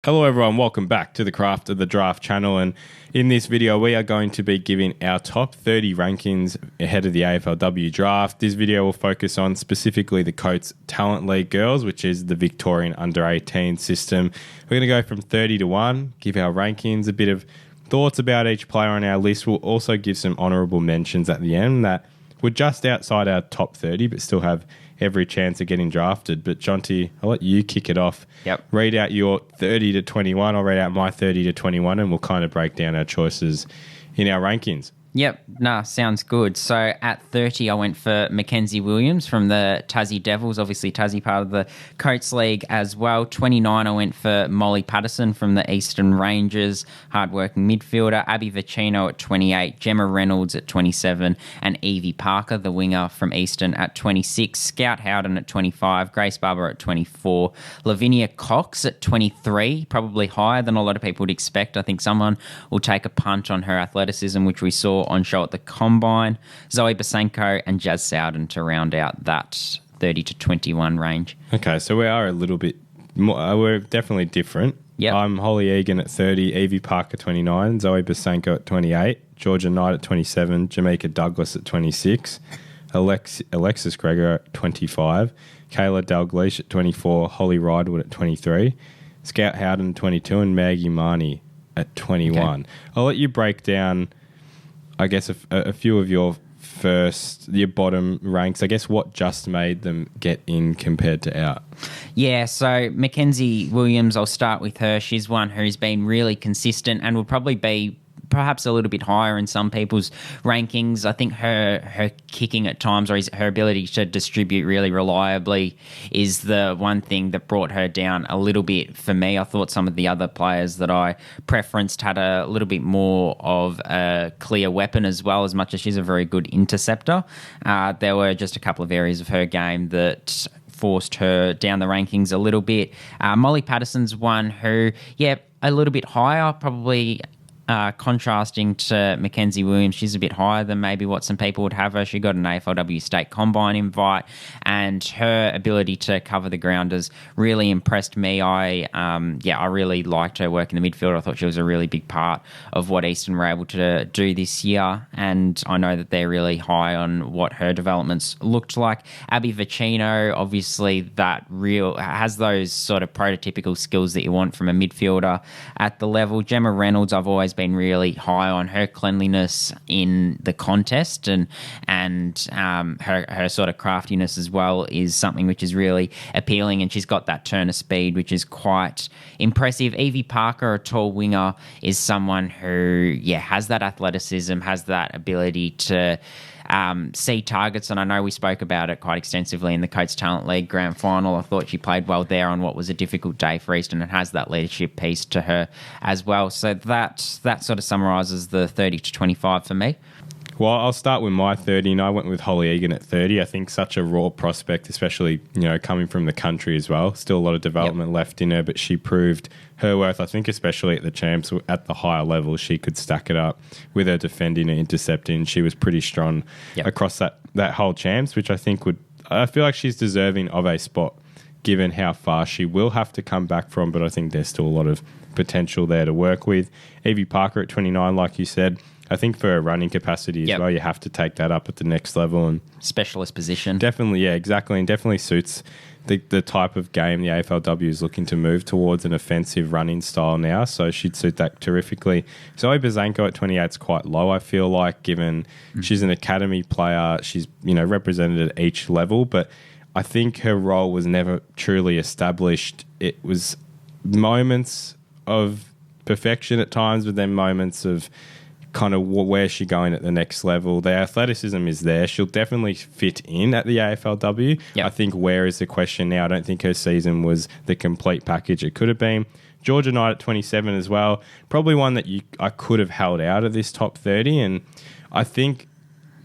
Hello everyone, welcome back to the Craft of the Draft channel, and in this video we are going to be giving our top 30 rankings ahead of the AFLW Draft. This video will focus on specifically the Coates Talent League girls, which is the Victorian under-18 system. We're going to go from 30 to 1, give our rankings, a bit of thoughts about each player on our list. We'll also give some honourable mentions at the end that were just outside our top 30 but still have every chance of getting drafted. But Jonty, I'll let you kick it off. Yep. Read out your 30 to 21. I'll read out my 30 to 21 and we'll kind of break down our choices in our rankings. Yep, sounds good. So at 30, I went for Mackenzie Williams from the Tassie Devils, obviously Tassie part of the Coates League as well. 29, I went for Molly Patterson from the Eastern Rangers, hardworking midfielder. Abby Vicino at 28, Gemma Reynolds at 27, and Evie Parker, the winger from Eastern, at 26. Scout Howden at 25, Grace Barber at 24, Lavinia Cox at 23, probably higher than a lot of people would expect. I think someone will take a punt on her athleticism, which we saw on show at the Combine. Zoe Basenko and Jazz Sowden to round out that 30 to 21 range. Okay, so we are a little bit more, we're definitely different. Yep. I'm Holly Egan at 30, Evie Parker 29, Zoe Basenko at 28, Georgia Knight at 27, Jamaica Douglas at 26, Alexis Gregor at 25, Kayla Dalgleish at 24, Holly Ridewood at 23, Scout Howden 22, and Maggie Marnie at 21. Okay. I'll let you break down, I guess, a few of your bottom ranks. I guess what just made them get in compared to out. Yeah, so Mackenzie Williams, I'll start with her. She's one who's been really consistent and will probably be perhaps a little bit higher in some people's rankings. I think her kicking at times, or her ability to distribute really reliably, is the one thing that brought her down a little bit for me. I thought some of the other players that I preferenced had a little bit more of a clear weapon as well, as much as she's a very good interceptor. There were just a couple of areas of her game that forced her down the rankings a little bit. Molly Patterson's one who, a little bit higher, probably contrasting to Mackenzie Williams. She's a bit higher than maybe what some people would have her. She got an AFLW State Combine invite, and her ability to cover the ground has really impressed me. I really liked her work in the midfield. I thought she was a really big part of what Eastern were able to do this year, and I know that they're really high on what her developments looked like. Abby Vicino, obviously, has those sort of prototypical skills that you want from a midfielder at the level. Gemma Reynolds, I've always been really high on her cleanliness in the contest, and her sort of craftiness as well is something which is really appealing, and she's got that turn of speed which is quite impressive. Evie Parker, a tall winger, is someone who has that athleticism, has that ability to see targets, and I know we spoke about it quite extensively in the Coates Talent League Grand Final. I thought she played well there on what was a difficult day for Eastern, and has that leadership piece to her as well. So that sort of summarises the 30 to 25 for me. Well, I'll start with my 30, and I went with Holly Egan at 30. I think such a raw prospect, especially, coming from the country as well. Still a lot of development left in her, but she proved her worth. I think especially at the champs, at the higher level, she could stack it up with her defending and intercepting. She was pretty strong across that whole champs, which I think I feel like she's deserving of a spot given how far she will have to come back from, but I think there's still a lot of potential there to work with. Evie Parker at 29, like you said, I think for a running capacity as well, you have to take that up at the next level. And specialist position. Definitely, exactly. And definitely suits the type of game the AFLW is looking to move towards, an offensive running style now. So she'd suit that terrifically. Zoe Basenko at 28 is quite low, I feel like, given she's an academy player. She's, represented at each level. But I think her role was never truly established. It was moments of perfection at times, but then moments of kind of where's she going at the next level. The athleticism is there. She'll definitely fit in at the AFLW. Yep. I think where is the question now? I don't think her season was the complete package it could have been. Georgia Knight at 27 as well. Probably one that I could have held out of this top 30, and I think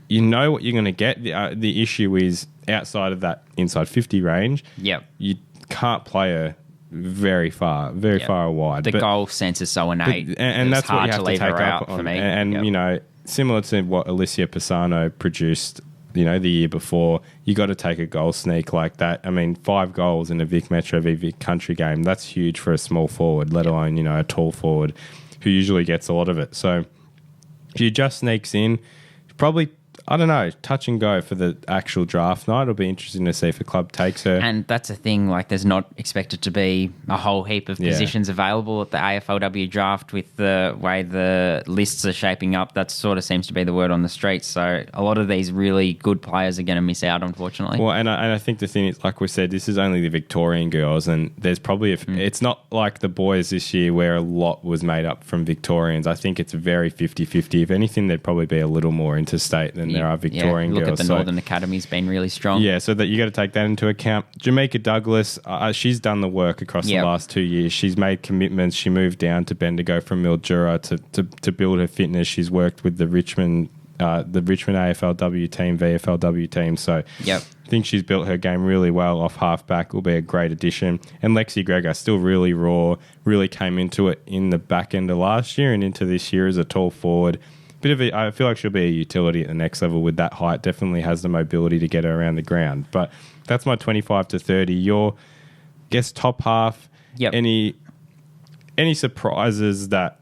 you know what you're going to get. The issue is outside of that inside 50 range, you can't play her very far wide. The goal sense is so innate, and that's what you have to take up on. For me. And similar to what Alicia Pisano produced the year before, you got to take a goal sneak like that. I mean, 5 goals in a Vic Metro v Vic Country game, that's huge for a small forward, let alone, a tall forward who usually gets a lot of it. So if you just sneaks in, probably, I don't know, touch and go for the actual draft night. It'll be interesting to see if a club takes her. And that's the thing, like there's not expected to be a whole heap of positions available at the AFLW draft with the way the lists are shaping up. That sort of seems to be the word on the street. So a lot of these really good players are going to miss out, unfortunately. Well, and I think the thing is, like we said, this is only the Victorian girls, and there's probably, it's not like the boys this year where a lot was made up from Victorians. I think it's very 50-50. If anything, there'd probably be a little more interstate than there are Victorian girls. Look at the Northern Academy's been really strong. Yeah, so that you got to take that into account. Jamaica Douglas, she's done the work across the last 2 years. She's made commitments. She moved down to Bendigo from Mildura to build her fitness. She's worked with the Richmond AFLW team, VFLW team. So I think she's built her game really well off halfback. Will be a great addition. And Lexi Gregor, still really raw, really came into it in the back end of last year and into this year as a tall forward. I feel like she'll be a utility at the next level with that height. Definitely has the mobility to get her around the ground. But that's my 25 to 30. Your top half. Yep. Any surprises that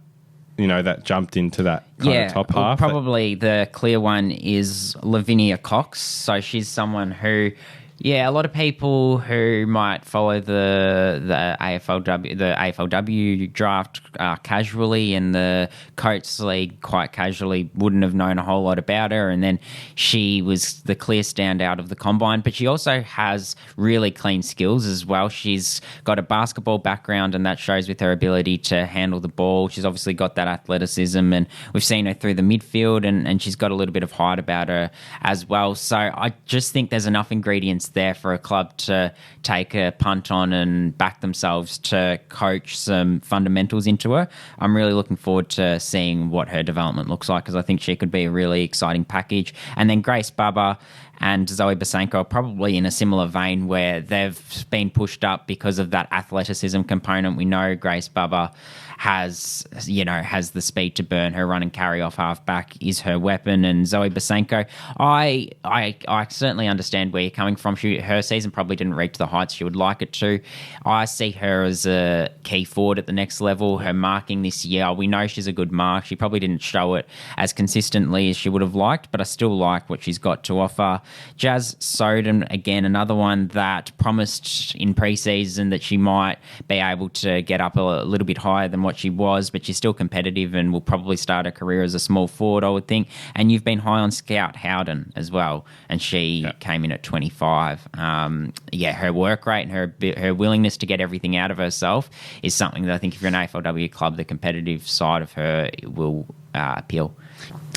that jumped into that kind of top half? Probably the clear one is Lavinia Cox. So she's someone who. Yeah, a lot of people who might follow the AFLW draft casually and the Coates League quite casually wouldn't have known a whole lot about her. And then she was the clear standout of the combine. But she also has really clean skills as well. She's got a basketball background, and that shows with her ability to handle the ball. She's obviously got that athleticism, and we've seen her through the midfield, and she's got a little bit of height about her as well. So I just think there's enough ingredients there for a club to take a punt on and back themselves to coach some fundamentals into her. I'm really looking forward to seeing what her development looks like, because I think she could be a really exciting package. And then Grace Bubba and Zoe Basenko are probably in a similar vein where they've been pushed up because of that athleticism component. We know Grace Bubba has the speed to burn. Her run and carry off halfback is her weapon. And Zoe Basenko, I certainly understand where you're coming from. Her season probably didn't reach the heights she would like it to. I see her as a key forward at the next level. Her marking this year, we know she's a good mark. She probably didn't show it as consistently as she would have liked, but I still like what she's got to offer. Jazz Soden, again, another one that promised in pre-season that she might be able to get up a little bit higher than what she was, but she's still competitive and will probably start her career as a small forward, I would think. And you've been high on Scout Howden as well, and she came in at 25. Her work rate and her willingness to get everything out of herself is something that I think if you're an AFLW club, the competitive side of her will appeal.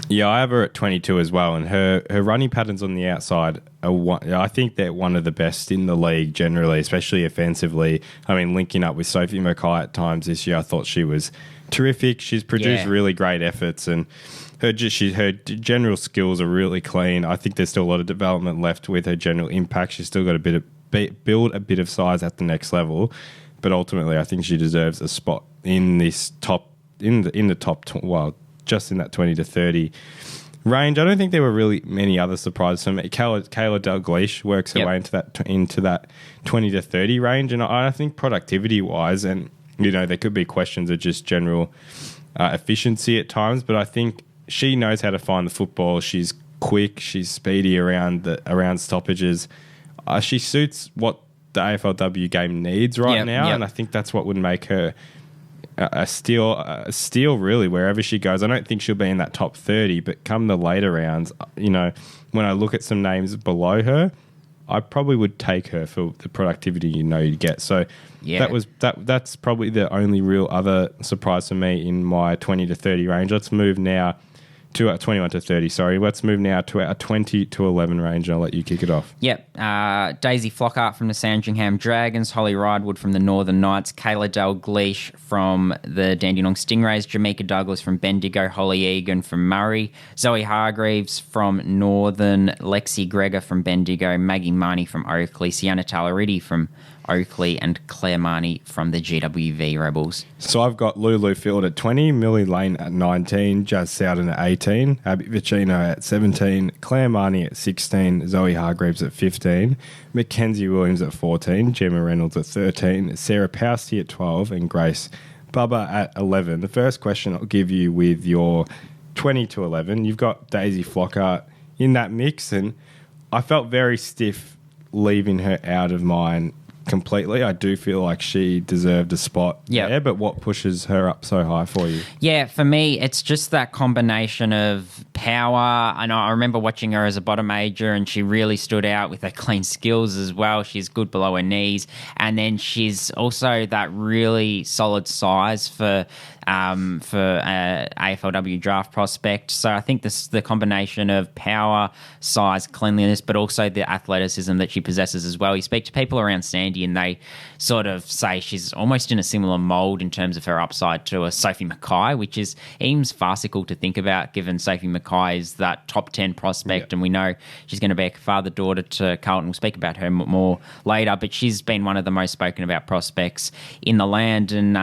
Yeah, I have her at 22 as well, and her running patterns on the outside I think they're one of the best in the league generally, especially offensively. I mean, linking up with Sophie Mackay at times this year, I thought she was terrific. She's produced really great efforts, and her general skills are really clean. I think there's still a lot of development left with her general impact. She's still got build a bit of size at the next level, but ultimately, I think she deserves a spot in this top just in that 20 to 30 range. I don't think there were really many other surprises for me. Kayla Dalglish works her way into that 20 to 30 range, and I think productivity wise, and there could be questions of just general efficiency at times, but I think she knows how to find the football. She's quick, she's speedy around stoppages. She suits what the AFLW game needs now, and I think that's what would make her a steal really wherever she goes. I don't think she'll be in that top 30, but come the later rounds, when I look at some names below her, I probably would take her for the productivity you'd get. So that's probably the only real other surprise for me in my 20 to 30 range. Let's move now to 21 to 30, sorry. Let's move now to our 20 to 11 range, and I'll let you kick it off. Yep. Daisy Flockhart from the Sandringham Dragons, Holly Ridewood from the Northern Knights, Kayla Dalglish from the Dandenong Stingrays, Jamaica Douglas from Bendigo, Holly Egan from Murray, Zoe Hargreaves from Northern, Lexi Gregor from Bendigo, Maggie Marnie from Oakley, Sienna Talaridi from Oakley, and Claire Marnie from the GWV Rebels. So I've got Lulu Field at 20, Millie Lane at 19, Jazz Sowden at 18, Abby Vicino at 17, Claire Marnie at 16, Zoe Hargreaves at 15, Mackenzie Williams at 14, Gemma Reynolds at 13, Sarah Pousty at 12, and Grace Bubba at 11. The first question I'll give you with your 20 to 11, you've got Daisy Flockhart in that mix, and I felt very stiff leaving her out of mine completely. I do feel like she deserved a spot there, but what pushes her up so high for you? Yeah, for me, it's just that combination of power. I know I remember watching her as a bottom major, and she really stood out with her clean skills as well. She's good below her knees, and then she's also that really solid size for AFLW draft prospect. So I think the combination of power, size, cleanliness, but also the athleticism that she possesses as well. You speak to people around Sandy and they sort of say she's almost in a similar mould in terms of her upside to a Sophie Mackay, which is seems farcical to think about given Sophie Mackay is that top 10 prospect, and we know she's going to be a father-daughter to Carlton. We'll speak about her more later, but she's been one of the most spoken about prospects in the land. And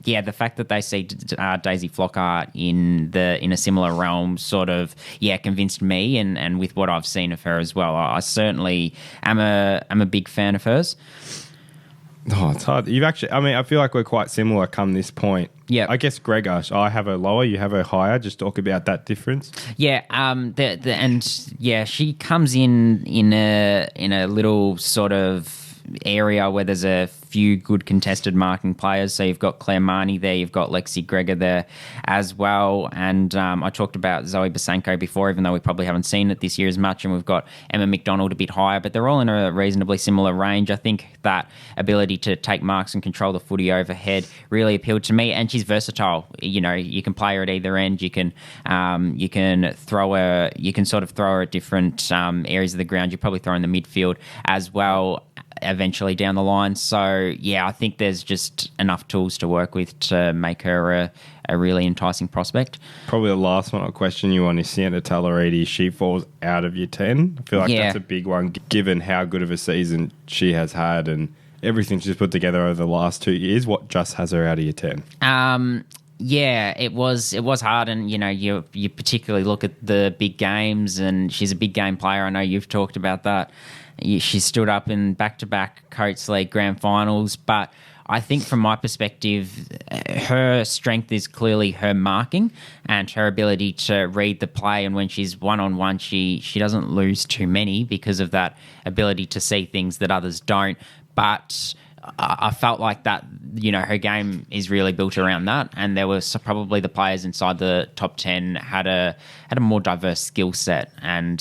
the fact that they see Daisy Flockhart in a similar realm sort of convinced me, and with what I've seen of her as well, I certainly am a big fan of hers. Oh, it's hard. I feel like we're quite similar come this point. Yeah. I guess Gregor, I have her lower, you have her higher. Just talk about that difference. Yeah. She comes in a little sort of area where there's a few good contested marking players. So you've got Claire Marnie there, you've got Lexi Gregor there as well. And I talked about Zoe Basanko before, even though we probably haven't seen it this year as much. And we've got Emma McDonald a bit higher, but they're all in a reasonably similar range. I think that ability to take marks and control the footy overhead really appealed to me. And she's versatile. You know, you can play her at either end. You can throw her. You can sort of throw her at different areas of the ground. You probably throw her in the midfield as well eventually down the line. So I think there's just enough tools to work with to make her a really enticing prospect. Probably the last one I'll question you on is Sienna Tallaridi. She falls out of your 10. I feel like that's a big one given how good of a season she has had and everything she's put together over the last 2 years. What just has her out of your 10? It was hard, and you particularly look at the big games, and she's a big game player. I know you've talked about that. She stood up in back-to-back Coates League grand finals, but I think from my perspective, her strength is clearly her marking and her ability to read the play. And when she's one-on-one, she doesn't lose too many because of that ability to see things that others don't. But I felt like that, her game is really built around that, and there were probably the players inside the top 10 had a more diverse skill set, and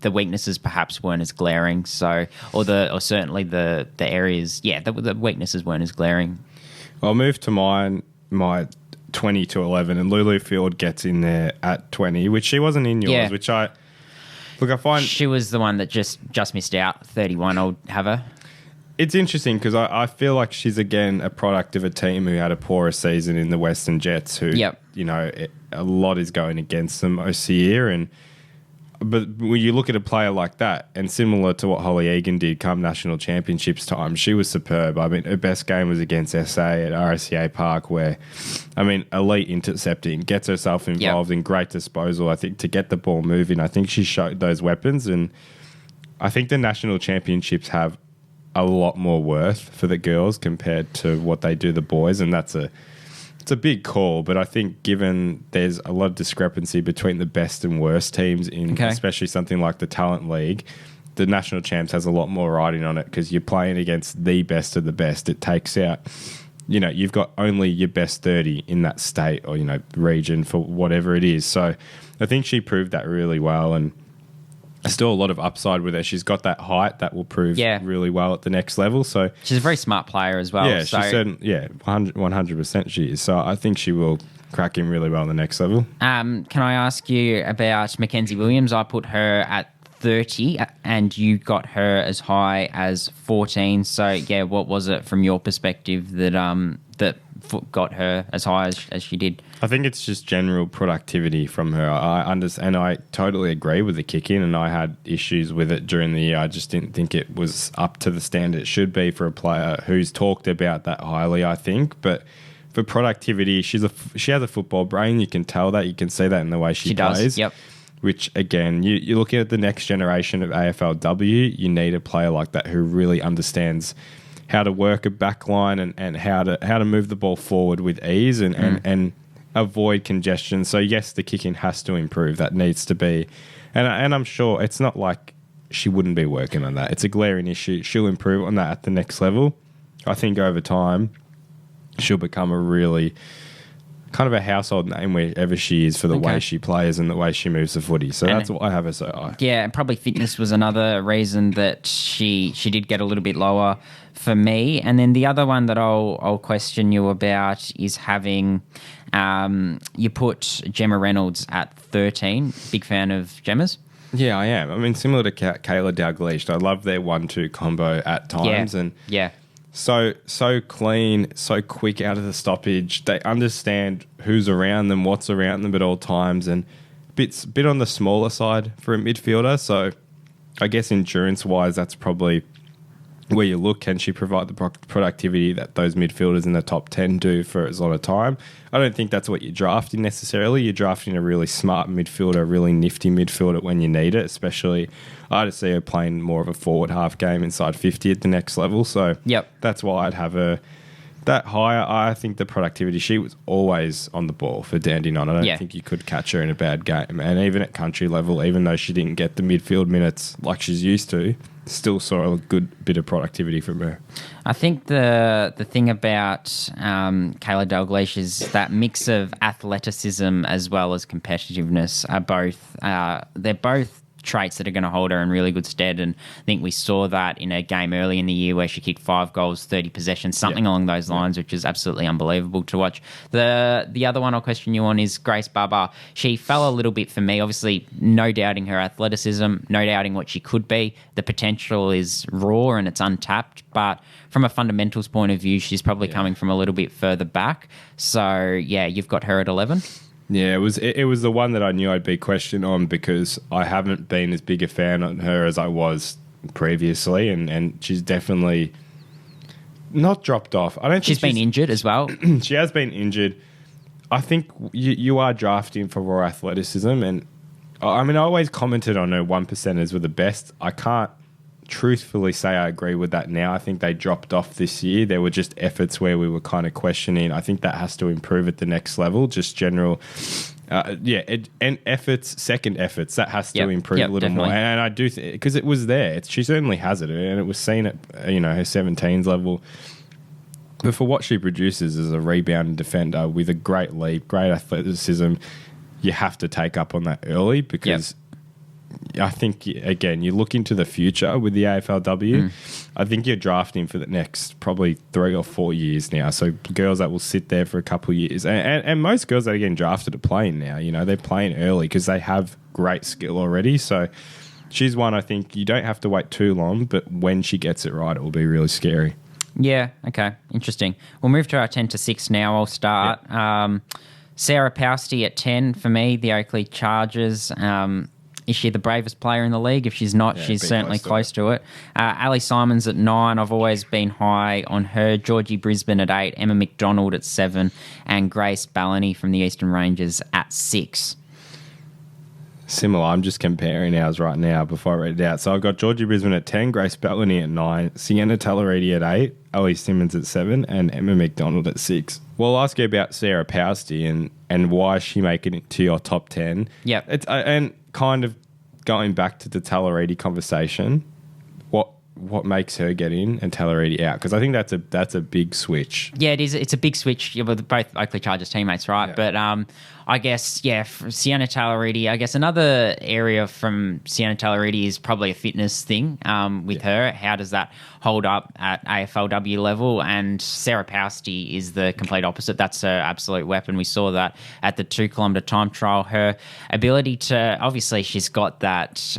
the weaknesses perhaps weren't as glaring. Or certainly the areas, the weaknesses weren't as glaring. I'll move to my 20 to 11, and Lulu Field gets in there at 20, which she wasn't in yours, which I find she was the one that just missed out. 31, I'll have her. It's interesting because I feel like she's, again, a product of a team who had a poorer season in the Western Jets who, a lot is going against them most year. But when you look at a player like that, and similar to what Holly Egan did come National Championships time, she was superb. I mean, her best game was against SA at RSCA Park where, elite intercepting, gets herself involved in great disposal, I think, to get the ball moving. I think she showed those weapons, and I think the National Championships have a lot more worth for the girls compared to what they do the boys, and it's a big call, but I think given there's a lot of discrepancy between the best and worst teams in especially something like the Talent League, the National Champs has a lot more riding on it because you're playing against the best of the best. It takes out, you've got only your best 30 in that state or, region for whatever it is. So I think she proved that really well, and still a lot of upside with her. She's got that height that will prove really well at the next level. So she's a very smart player as well. Yeah, she's 100% she is. So I think she will crack in really well at the next level. Can I ask you about Mackenzie Williams? I put her at 30 and you got her as high as 14. So what was it from your perspective that got her as high as she did. I think it's just general productivity from her. I understand, and I totally agree with the kick-in, and I had issues with it during the year. I just didn't think it was up to the standard it should be for a player who's talked about that highly, I think. But for productivity, she has a football brain. You can tell that. You can see that in the way she plays. Does, yep. Which, again, you're looking at the next generation of AFLW, you need a player like that who really understands how to work a back line and how to move the ball forward with ease and avoid congestion. So, yes, the kicking has to improve. That needs to be. And I'm sure it's not like she wouldn't be working on that. It's a glaring issue. She'll improve on that at the next level. I think over time, she'll become a really kind of a household name wherever she is for the way she plays and the way she moves the footy. So that's why I have her so high. Yeah, and probably fitness was another reason that she did get a little bit lower for me. And then the other one that I'll question you about is having you put Gemma Reynolds at 13. Big fan of Gemma's. Yeah, I am. I mean, similar to Kayla Dalglish, I love their 1-2 combo at times. Yeah. So clean, so quick out of the stoppage. They understand who's around them, what's around them at all times, and bit on the smaller side for a midfielder. So I guess endurance-wise, that's probably where you look. Can she provide the productivity that those midfielders in the top 10 do for as long a time? I don't think that's what you're drafting necessarily. You're drafting a really smart midfielder, a really nifty midfielder when you need it, especially I just see her playing more of a forward half game inside 50 at the next level. So that's why I'd have her that higher. I think the productivity, she was always on the ball for Dandenong. I don't think you could catch her in a bad game. And even at country level, even though she didn't get the midfield minutes like she's used to, still saw a good bit of productivity from her. I think the thing about Kayla Dalglish is that mix of athleticism as well as competitiveness are both they're both traits that are going to hold her in really good stead, and I think we saw that in a game early in the year where she kicked 5 goals, 30 possessions, something along those lines, which is absolutely unbelievable to watch. The other one I'll question you on is Grace Barber. She fell a little bit for me. Obviously, no doubting her athleticism, no doubting what she could be. The potential is raw and it's untapped, but from a fundamentals point of view, she's probably coming from a little bit further back. So, yeah, you've got her at 11. Yeah, it was the one that I knew I'd be questioned on because I haven't been as big a fan of her as I was previously, and she's definitely not dropped off. I don't. She's been injured as well. She has been injured. I think you are drafting for raw athleticism, and I mean I always commented on her 1%ers were the best. I can't truthfully say I agree with that now. I think they dropped off this year. There were just efforts where we were kind of questioning. I think that has to improve at the next level, just general and efforts, second efforts, that has to improve a little definitely more. And I do think, because it was there. She certainly has it, and it was seen at her 17s level. But for what she produces as a rebound defender with a great leap, great athleticism, you have to take up on that early because I think, again, you look into the future with the AFLW. I think you're drafting for the next probably 3 or 4 years now. So girls that will sit there for a couple of years. And most girls that are getting drafted are playing now. They're playing early because they have great skill already. So she's one I think you don't have to wait too long, but when she gets it right, it will be really scary. Yeah, okay, interesting. We'll move to our 10 to 6 now. I'll start. Sarah Pousty at 10 for me, the Oakley Chargers. Is she the bravest player in the league? If she's not, she's certainly close to it. Ali Simons at 9. I've always been high on her. Georgie Brisbane at 8. Emma McDonald at 7. And Grace Ballany from the Eastern Rangers at 6. Similar. I'm just comparing ours right now before I read it out. So I've got Georgie Brisbane at 10, Grace Ballany at 9, Sienna Tallaridi at 8, Ali Simmons at 7, and Emma McDonald at 6. Well, I'll ask you about Sarah Pousty and why is she making it to your top 10. Yep. And kind of going back to the Tallaridi conversation, what makes her get in and Tallaridi out? Because I think that's a big switch. Yeah, it is. It's a big switch. We're both Oakley Chargers teammates, right? Yeah. But I guess, for Sienna Tallaridi, I guess another area from Sienna Tallaridi is probably a fitness thing with her. How does that hold up at AFLW level? And Sarah Pousty is the complete opposite. That's her absolute weapon. We saw that at the 2-kilometre time trial. Her ability to, obviously she's got that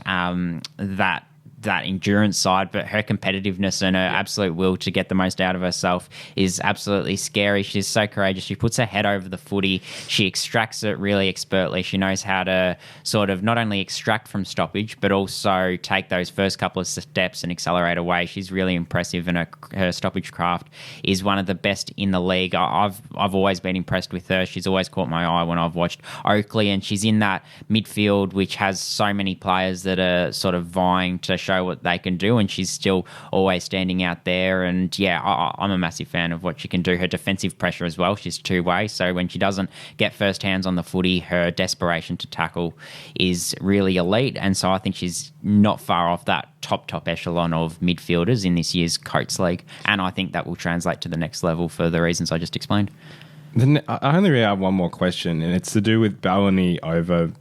that endurance side, but her competitiveness and her absolute will to get the most out of herself is absolutely scary. She's so courageous. She puts her head over the footy. She extracts it really expertly. She knows how to sort of not only extract from stoppage, but also take those first couple of steps and accelerate away. She's really impressive, and her stoppage craft is one of the best in the league. I've always been impressed with her. She's always caught my eye when I've watched Oakley, and she's in that midfield which has so many players that are sort of vying to show what they can do, and she's still always standing out there. And I'm a massive fan of what she can do. Her defensive pressure as well, she's two-way, so when she doesn't get first hands on the footy, her desperation to tackle is really elite, and so I think she's not far off that top echelon of midfielders in this year's Coates League, and I think that will translate to the next level for the reasons I just explained. Then I only really have one more question, and it's to do with Bellany over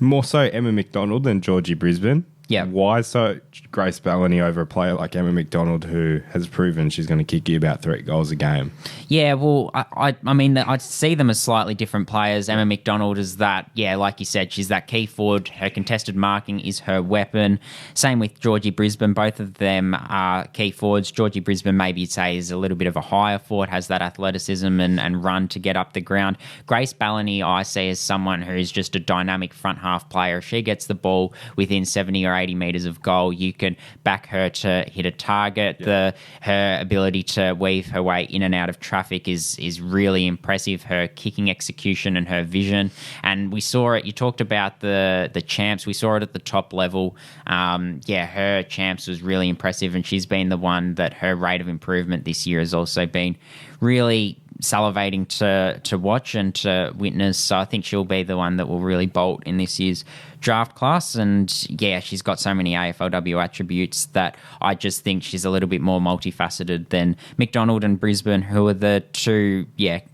more so Emma McDonald than Georgie Brisbane. Yeah. Why so Grace Bellany over a player like Emma McDonald, who has proven she's going to kick you about 3 goals a game? Yeah, well, I mean, I see them as slightly different players. Emma McDonald is that, like you said, she's that key forward. Her contested marking is her weapon. Same with Georgie Brisbane. Both of them are key forwards. Georgie Brisbane, maybe you'd say, is a little bit of a higher forward, has that athleticism and run to get up the ground. Grace Bellany, I see as someone who is just a dynamic front half player. If she gets the ball within 70 or 80 metres of goal, you can back her to hit a target. Her ability to weave her way in and out of traffic is really impressive. Her kicking execution and her vision, and we saw it. You talked about the champs. We saw it at the top level. Her champs was really impressive, and she's been the one that her rate of improvement this year has also been really salivating to watch and to witness. So I think she'll be the one that will really bolt in this year's draft class. And she's got so many AFLW attributes that I just think she's a little bit more multifaceted than McDonald and Brisbane, who are the two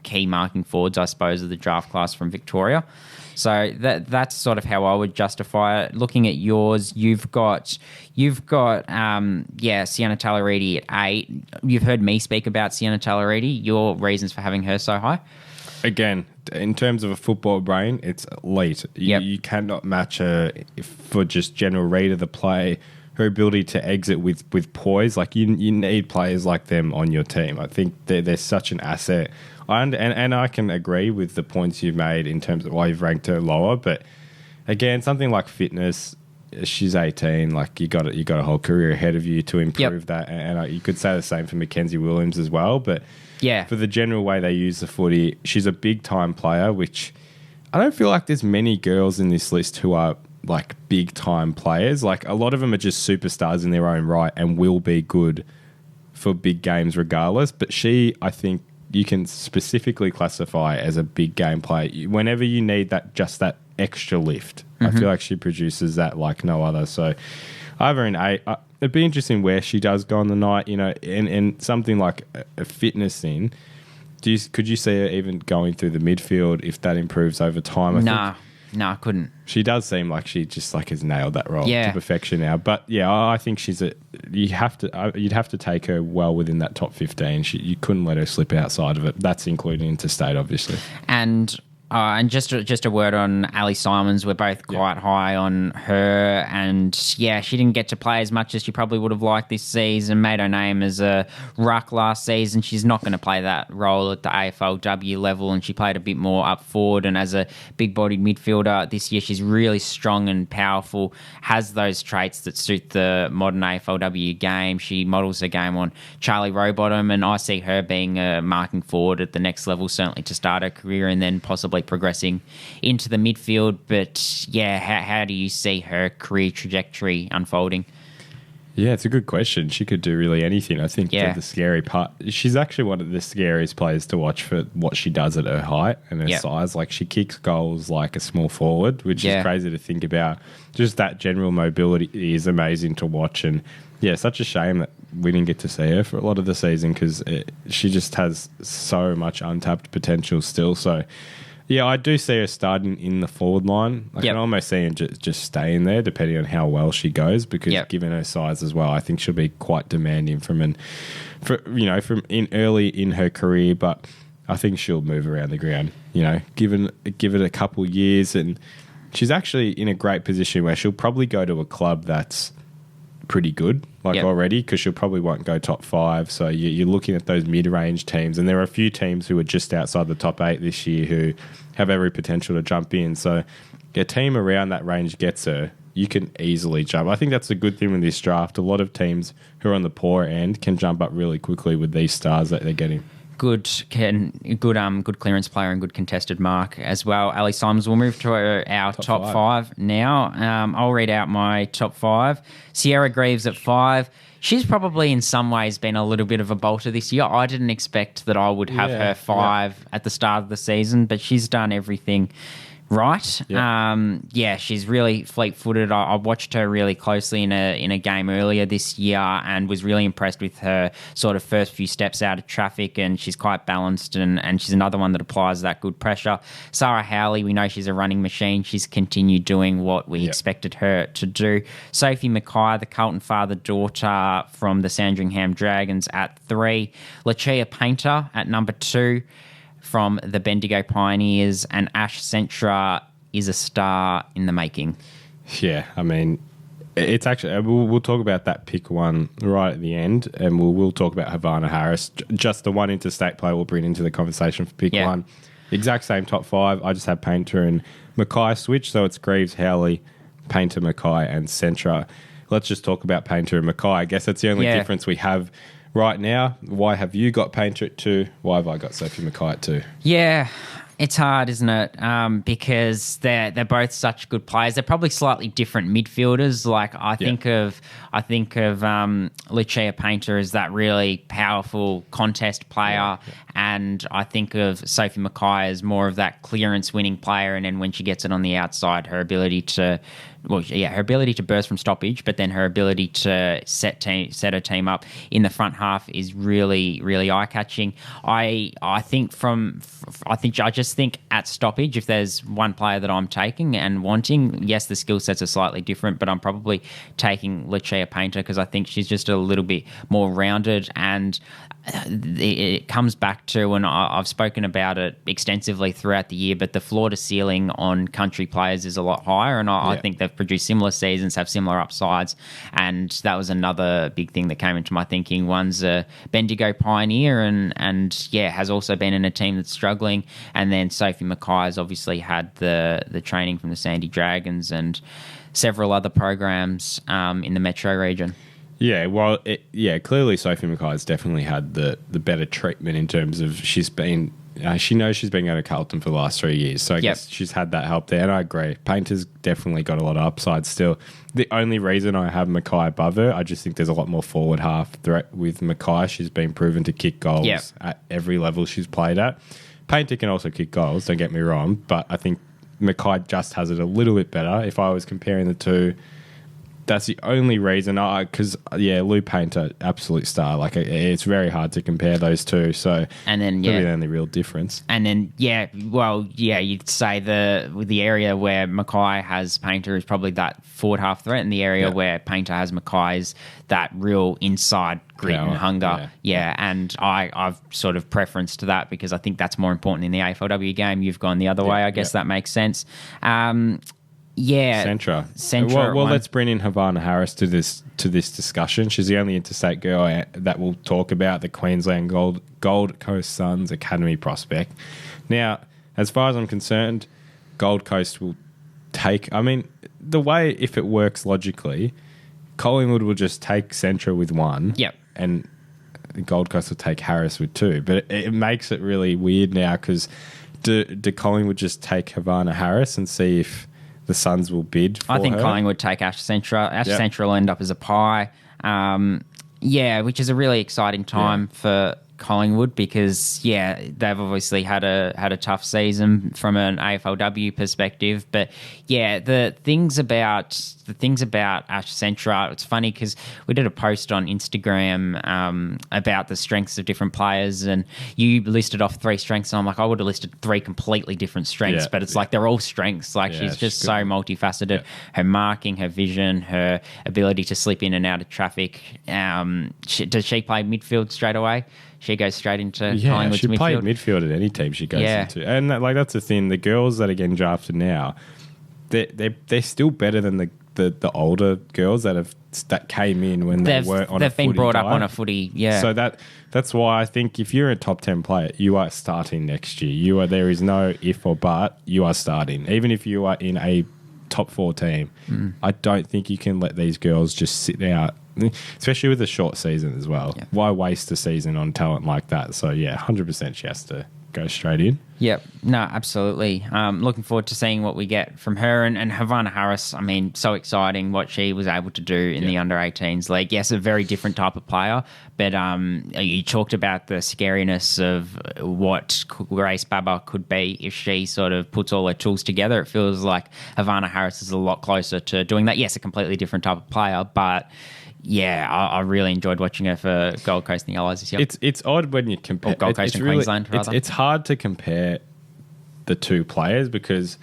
key marking forwards, I suppose, of the draft class from Victoria. So that's sort of how I would justify it. Looking at yours, you've got Sienna Tallaridi at 8. You've heard me speak about Sienna Tallaridi. Your reasons for having her so high? Again, in terms of a football brain, it's elite. You cannot match her for just general read of the play. Her ability to exit with poise, like you need players like them on your team. I think they're such an asset. And I can agree with the points you've made in terms of why you've ranked her lower. But again, something like fitness, she's 18. Like you got a whole career ahead of you to improve that. And you could say the same for Mackenzie Williams as well. But for the general way they use the footy, she's a big time player, which I don't feel like there's many girls in this list who are like big time players. Like a lot of them are just superstars in their own right and will be good for big games regardless. But she, I think, you can specifically classify as a big game player. Whenever you need that extra lift, I feel like she produces that like no other. So I have her in 8. It'd be interesting where she does go on the night, and something like a fitness thing. Could you see her even going through the midfield if that improves over time? No, I couldn't. She does seem like she just like has nailed that role to perfection now. But I think you'd have to take her well within that top 15. You couldn't let her slip outside of it. That's including interstate, obviously. And just a word on Ali Simons. We're both quite high on her, and she didn't get to play as much as she probably would have liked this season. Made her name as a ruck last season. She's not going to play that role at the AFLW level, and she played a bit more up forward and as a big-bodied midfielder this year. She's really strong and powerful, has those traits that suit the modern AFLW game. She models her game on Charlie Rowbottom, and I see her being a marking forward at the next level, certainly to start her career and then possibly progressing into the midfield. But how do you see her career trajectory unfolding? Yeah, it's a good question. She could do really anything. I think the scary part, she's actually one of the scariest players to watch for what she does at her height and her size. Like she kicks goals like a small forward, which is crazy to think about. Just that general mobility is amazing to watch. And such a shame that we didn't get to see her for a lot of the season because she just has so much untapped potential still. So I do see her starting in the forward line. I can almost see her just staying there depending on how well she goes because given her size as well, I think she'll be quite demanding from early in her career, but I think she'll move around the ground, give it a couple years, and she's actually in a great position where she'll probably go to a club that's pretty good already, because she'll probably won't go top 5. So you're looking at those mid-range teams, and there are a few teams who are just outside the top 8 this year who have every potential to jump in. So a team around that range gets her, you can easily jump. I think that's a good thing with this draft. A lot of teams who are on the poor end can jump up really quickly with these stars that they're getting. Good clearance player and good contested mark as well. Ali Simons will move to our top five now. I'll read out my top 5. Sierra Greaves at 5. She's probably in some ways been a little bit of a bolter this year. I didn't expect that I would have her 5 at the start of the season, but she's done everything right. She's really fleet-footed. I watched her really closely in a game earlier this year and was really impressed with her sort of first few steps out of traffic, and she's quite balanced, and she's another one that applies that good pressure. Sarah Howley, we know she's a running machine. She's continued doing what we expected her to do. Sophie Mackay, the Carlton father-daughter from the Sandringham Dragons, at 3. Lucia Painter at number 2. From the Bendigo Pioneers, and Ash Centra is a star in the making. Yeah, I mean, it's actually, we'll talk about that pick one right at the end, and we'll talk about Havana Harris, just the one interstate player we'll bring into the conversation for pick one. Exact same top 5. I just have Painter and Mackay switch, so it's Greaves, Howley, Painter, Mackay, and Centra. Let's just talk about Painter and Mackay. I guess that's the only difference we have right now. Why have you got Painter at 2? Why have I got Sophie Mackay at 2? Yeah, it's hard, isn't it? Because they're both such good players. They're probably slightly different midfielders. Like I think of Lucia Painter as that really powerful contest player, and I think of Sophie Mackay as more of that clearance winning player. And then when she gets it on the outside, her ability to burst from stoppage, but then her ability to set her team up in the front half is really, really eye-catching. I just think at stoppage, if there's one player that I'm taking and wanting, yes, the skill sets are slightly different, but I'm probably taking Lucia Painter because I think she's just a little bit more rounded, and it comes back to, and I've spoken about it extensively throughout the year, but the floor to ceiling on country players is a lot higher, and I think they've produced similar seasons, have similar upsides, and that was another big thing that came into my thinking. One's a Bendigo Pioneer and has also been in a team that's struggling, and then Sophie Mackay has obviously had the training from the Sandy Dragons and several other programs in the metro region. Yeah, well, clearly Sophie Mackay has definitely had the better treatment in terms of she's been... she knows she's been going to Carlton for the last 3 years, so I guess she's had that help there, and I agree. Painter's definitely got a lot of upside still. The only reason I have Mackay above her, I just think there's a lot more forward half threat with Mackay. She's been proven to kick goals at every level she's played at. Painter can also kick goals, don't get me wrong, but I think Mackay just has it a little bit better. If I was comparing the two, that's the only reason. Because Lou Painter, absolute star. Like it's very hard to compare those two. So, and then probably the only real difference. And then you'd say the area where Mackay has Painter is probably that forward half threat, and the area where Painter has Mackay is that real inside grit and hunger. And I've sort of preference to that because I think that's more important in the AFLW game. You've gone the other way. I guess that makes sense. Centra. Well, let's bring in Havana Harris to this discussion. She's the only interstate girl that will talk about the Queensland Gold Coast Suns Academy prospect. Now, as far as I'm concerned, Gold Coast will take... I mean, the way, if it works logically, Collingwood will just take Centra with 1. Yep. And Gold Coast will take Harris with 2. But it makes it really weird now because do Collingwood just take Havana Harris and see if the Suns will bid for her? I think Collingwood take Ash Centra. Ash Centra will end up as a pie. Which is a really exciting time for Collingwood because they've obviously had a tough season from an AFLW perspective, but the things about Ash Centra, it's funny because we did a post on Instagram about the strengths of different players, and you listed off 3 strengths, and I'm like, I would have listed 3 completely different strengths, but it's like they're all strengths. Like she's just so multifaceted. Her marking, her vision, her ability to slip in and out of traffic. Does she play midfield straight away? She goes straight into Collingwood's midfield. She played midfield at any team she goes into. And that's the thing. The girls that are getting drafted now, they're still better than the older girls that came in when they weren't on a footy. They've been brought up diet. on a footy, yeah. So that's why I think if you're a top 10 player, you are starting next year. There is no if or but. You are starting, even if you are in a top 4 team. I don't think you can let these girls just sit out, especially with a short season as well. Yeah. Why waste a season on talent like that? So yeah, 100% she has to go straight in. Yep. No, absolutely. Looking forward to seeing what we get from her and Havana Harris. I mean, so exciting what she was able to do in the under-18s league. Yes, a very different type of player, but you talked about the scariness of what Grace Baba could be if she sort of puts all her tools together. It feels like Havana Harris is a lot closer to doing that. Yes, a completely different type of player, but yeah, I really enjoyed watching her for Gold Coast and the Yellows this year. It's odd when you compare... Or Gold Coast and Queensland, rather. It's hard to compare the two players because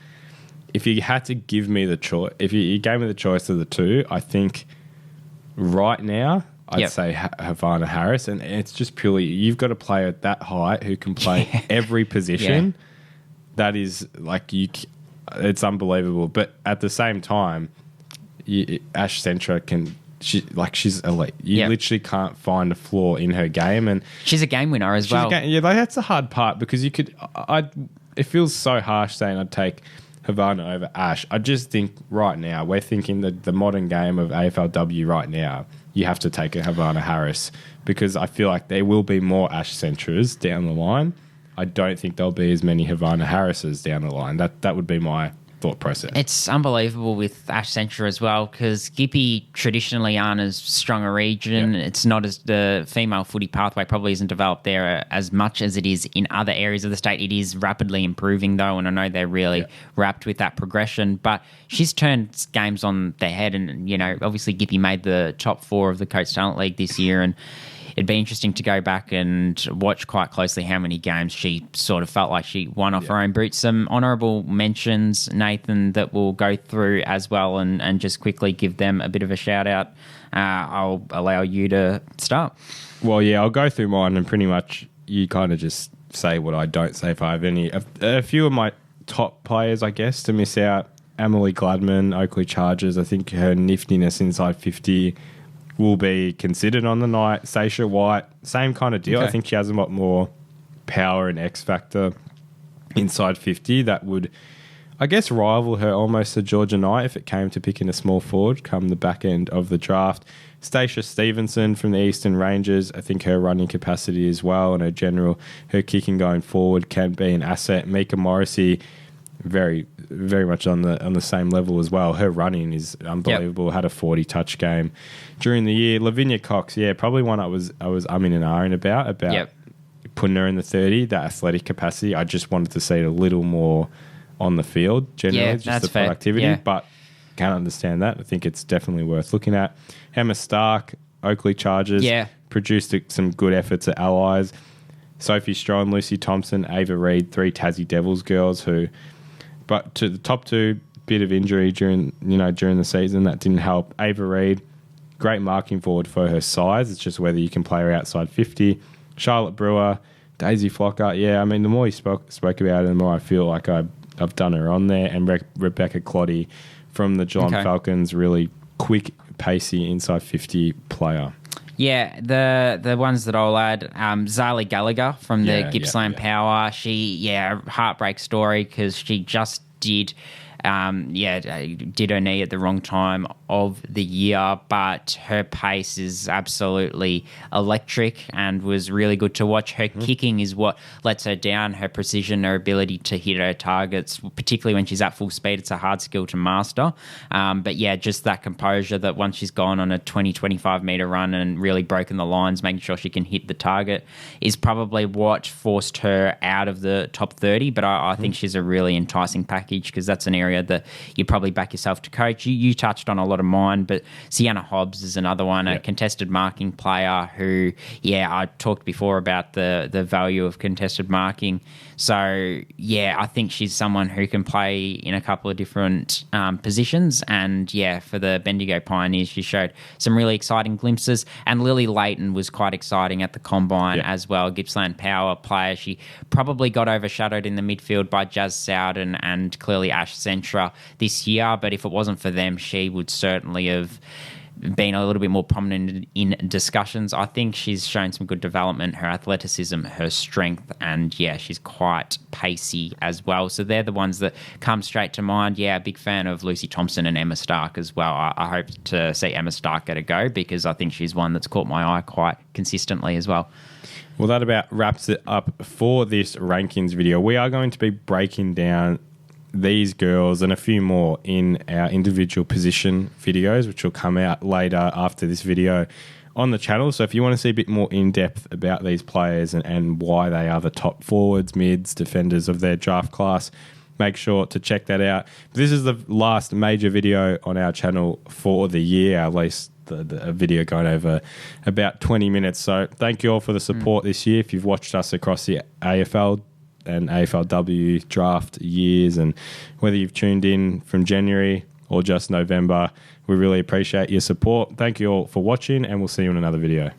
if you had to give me the choice... If you gave me the choice of the two, I think right now I'd say Havana Harris, and it's just purely... You've got a player at that height who can play every position. That is like... It's unbelievable. But at the same time, Ash Centra can... She's elite. You literally can't find a flaw in her game, and she's a game winner as well. That's the hard part because you could. It feels so harsh saying I'd take Havana over Ash. I just think right now we're thinking that the modern game of AFLW right now, you have to take a Havana Harris because I feel like there will be more Ash Centras down the line. I don't think there'll be as many Havana Harrises down the line. That would be my thought process. It's unbelievable with Ash Centra as well because Gippy traditionally aren't as strong a region. It's not as the female footy pathway probably isn't developed there as much as it is in other areas of the state. It is rapidly improving though, and I know they're really wrapped with that progression. But she's turned games on their head, and obviously Gippy made the top 4 of the Coates Talent League this year, and it'd be interesting to go back and watch quite closely how many games she sort of felt like she won off her own boot. Some honourable mentions, Nathan, that we'll go through as well and just quickly give them a bit of a shout out. I'll allow you to start. Well, yeah, I'll go through mine and pretty much you kind of just say what I don't say if I have any. A few of my top players, I guess, to miss out. Emily Gladman, Oakley Chargers. I think her niftiness inside 50 will be considered on the night. Sasha White, same kind of deal. Okay. I think she has a lot more power and X factor inside 50 that would, I guess, rival her almost to Georgia Knight if it came to picking a small forward come the back end of the draft. Stacia Stevenson from the Eastern Rangers, I think her running capacity as well and her kicking going forward can be an asset. Mika Morrissey, very, very much on the same level as well. Her running is unbelievable. Had a 40 touch game during the year. Lavinia Cox, probably one I was umming and ahhing about putting her in the 30. That athletic capacity, I just wanted to see it a little more on the field generally, just the productivity. But can't understand that. I think it's definitely worth looking at. Emma Stark, Oakley Chargers, produced some good efforts at Allies. Sophie Strong, Lucy Thompson, Ava Reid, 3 Tassie Devils girls but to the top 2, bit of injury during the season. That didn't help. Ava Reid, great marking forward for her size. It's just whether you can play her outside 50. Charlotte Brewer, Daisy Flocker. Yeah, I mean, the more you spoke about it, the more I feel like I've done her on there. And Rebecca Cloddy from the Geelong Falcons, really quick, pacey inside 50 player. Yeah, the ones that I'll add, Zali Gallagher from the Gippsland Power. She, heartbreak story because she just did her knee at the wrong time of the year, but her pace is absolutely electric and was really good to watch. Her kicking is what lets her down. Her precision, her ability to hit her targets, particularly when she's at full speed, it's a hard skill to master. But just that composure that once she's gone on a 20, 25 metre run and really broken the lines, making sure she can hit the target is probably what forced her out of the top 30. But I think she's a really enticing package because that's an area that you probably back yourself to coach. You touched on a lot of mine, but Sienna Hobbs is another one, a contested marking player who, I talked before about the value of contested marking. So, yeah, I think she's someone who can play in a couple of different positions. And, yeah, for the Bendigo Pioneers, she showed some really exciting glimpses. And Lily Leighton was quite exciting at the Combine as well. Gippsland Power player. She probably got overshadowed in the midfield by Jazz Sowden and clearly Ash Centra this year. But if it wasn't for them, she would certainly have been a little bit more prominent in discussions. I think she's shown some good development, her athleticism, her strength, and yeah, she's quite pacey as well. So they're the ones that come straight to mind. Yeah, a big fan of Lucy Thompson and Emma Stark as well. I hope to see Emma Stark get a go because I think she's one that's caught my eye quite consistently as well. Well, that about wraps it up for this rankings video. We are going to be breaking down these girls and a few more in our individual position videos, which will come out later after this video on the channel. So if you want to see a bit more in-depth about these players and why they are the top forwards, mids, defenders of their draft class, make sure to check that out. This is the last major video on our channel for the year, at least a video going over about 20 minutes. So thank you all for the support this year. If you've watched us across the AFL and AFLW draft years, and whether you've tuned in from January or just November, we really appreciate your support. Thank you all for watching, and we'll see you in another video.